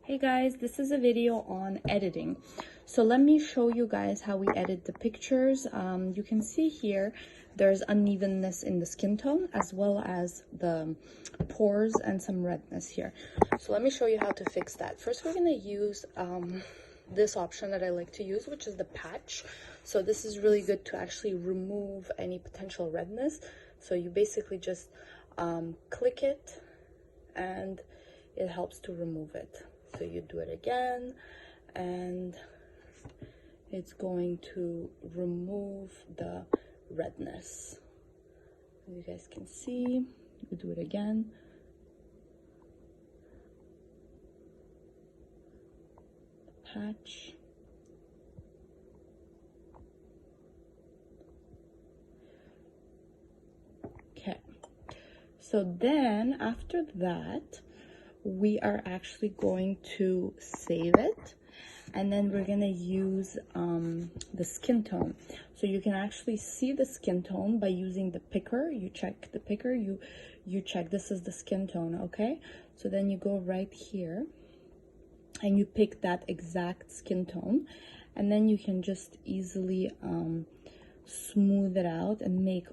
Hey guys, this is a video on editing. So let me show you guys how we edit the pictures. You can see here there's unevenness in the skin tone as well as the pores and some redness here. So let me show you how to fix that. First, we're going to use this option that I like to use, which is the patch. So this is really good to actually remove any potential redness. So you basically just click it and it helps to remove it. So you do it again and it's going to remove the redness. As you guys can see, you do it again. The patch. Okay. So then after that, we are actually going to save it, and then we're going to use the skin tone. So you can actually see the skin tone by using the picker. You check the picker, you check this is the skin tone, okay? So then you go right here and you pick that exact skin tone, and then you can just easily smooth it out and make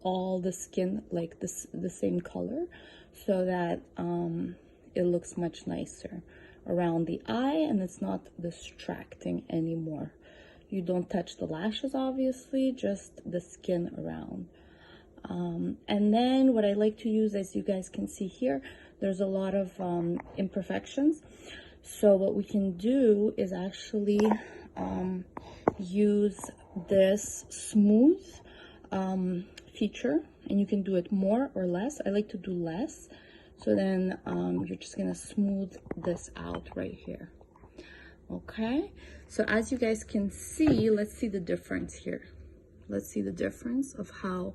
all the skin like this, the same color, so that it looks much nicer around the eye and it's not distracting anymore. You don't touch the lashes, obviously, just the skin around. And then what I like to use, as you guys can see here, there's a lot of imperfections. So what we can do is actually use this smooth feature, and you can do it more or less. I like to do less. So then you're just gonna smooth this out right here. Okay, so as you guys can see, let's see the difference here. Let's see the difference of how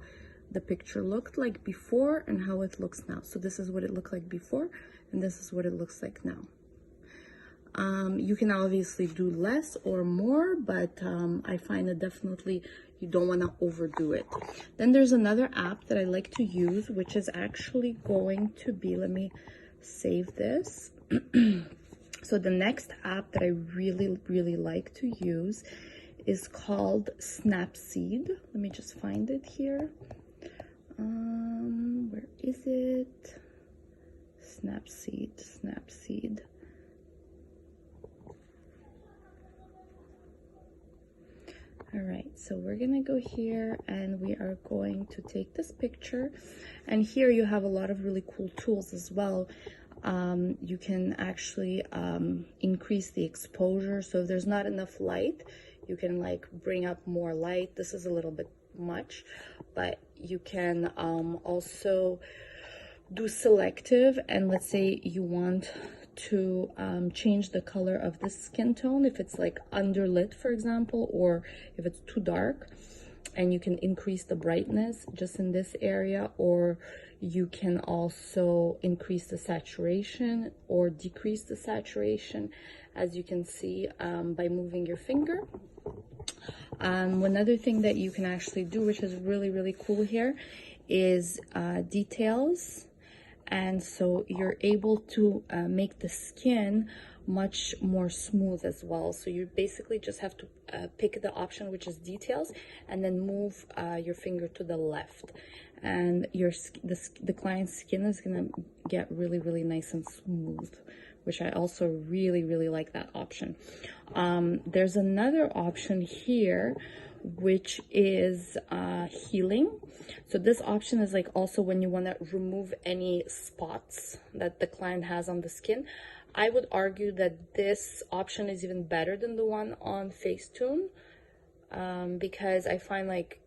the picture looked like before and how it looks now. So this is what it looked like before, and this is what it looks like now. You can obviously do less or more, but I find that definitely you don't want to overdo it. Then there's another app that I like to use, which is actually going to be, let me save this. So the next app that I really like to use is called Snapseed. Let me just find it here. Where is it? Snapseed. All right, so we're gonna go here and we are going to take this picture, and here you have a lot of really cool tools as well. You can actually increase the exposure. So if there's not enough light, you can like bring up more light. This is a little bit much, but you can also do selective, and let's say you want to change the color of the skin tone if it's like underlit, for example, or if it's too dark, and you can increase the brightness just in this area, or you can also increase the saturation or decrease the saturation, as you can see by moving your finger. One other thing that you can actually do, which is really cool here, is details. And so you're able to make the skin much more smooth as well. So you basically just have to pick the option which is details, and then move your finger to the left, and the client's skin is gonna get really nice and smooth, which I also really like that option. There's another option here, which is healing. So this option is like also when you want to remove any spots that the client has on the skin. I would argue that this option is even better than the one on Facetune, because I find like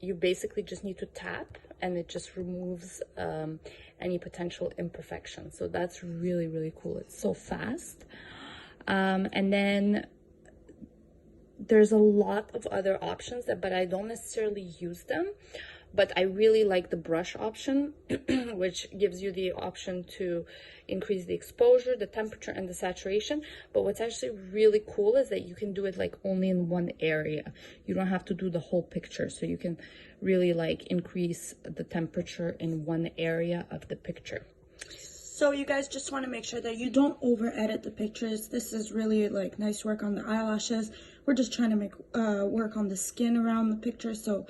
you basically just need to tap and it just removes any potential imperfection. So that's really cool. It's so fast. And then there's a lot of other options but I don't necessarily use them. But I really like the brush option, which gives you the option to increase the exposure, the temperature, and the saturation. But what's actually really cool is that you can do it like only in one area. You don't have to do the whole picture. So you can really like increase the temperature in one area of the picture. So you guys just want to make sure that you don't over edit the pictures. This is really like nice work on the eyelashes. We're just trying to make work on the skin around the picture, so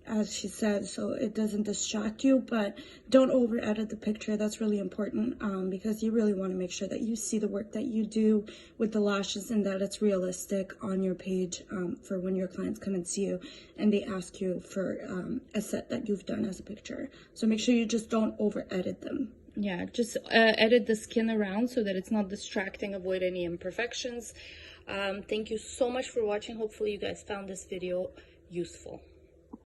as she said, so it doesn't distract you, but don't over edit the picture. That's really important, because you really want to make sure that you see the work that you do with the lashes and that it's realistic on your page, for when your clients come and see you and they ask you for a set that you've done as a picture. So make sure you just don't over edit them. Yeah, just edit the skin around so that it's not distracting, avoid any imperfections. Thank you so much for watching. Hopefully you guys found this video useful.